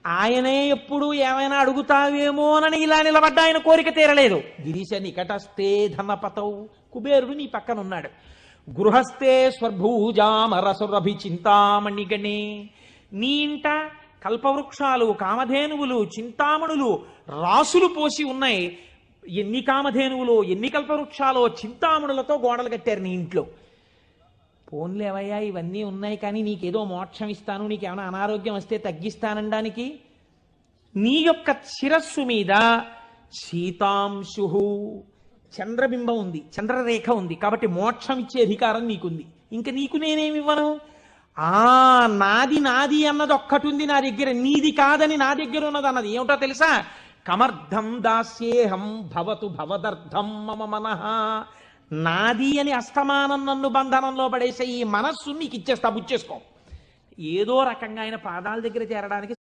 ఆయనే ఎప్పుడు ఏమైనా అడుగుతావేమోనని ఇలా నిలబడ్డా ఆయన కోరిక తీరలేదు. గిరీశ నికటస్థే ధనపతౌ, కుబేరుడు నీ పక్కన ఉన్నాడు. గృహస్థే స్వర్భూజామరసురభి చింతామణిగణే, నీ ఇంట కల్పవృక్షాలు, కామధేనువులు, చింతామణులు రాసులు పోసి ఉన్నాయి. ఎన్ని కామధేనువులు, ఎన్ని కల్పవృక్షాలో, చింతామణులతో గోడలు కట్టారు నీ ఇంట్లో. పోన్లేవయ్యా ఇవన్నీ ఉన్నాయి, కానీ నీకేదో మోక్షం ఇస్తాను, నీకేమైనా అనారోగ్యం వస్తే తగ్గిస్తానడానికి. నీ యొక్క శిరస్సు మీద శీతాంశు, చంద్రబింబం ఉంది, చంద్రరేఖ ఉంది, కాబట్టి మోక్షం ఇచ్చే అధికారం నీకుంది. ఇంక నీకు నేనేమివ్వను? నాది నాది అన్నది ఒక్కటి ఉంది నా దగ్గర, నీది కాదని నా దగ్గర ఉన్నది అన్నది ఏమిటో తెలుసా? కమర్థం దాస్యేహం భవతు భవదర్థం మమ మనః. నాది అని అస్తమానం నన్ను బంధనంలో పడేసే ఈ మనస్సు నీకు ఇచ్చేస్తా, బుచ్చేసుకో. ఏదో రకంగా ఆయన పాదాల దగ్గర చేరడానికి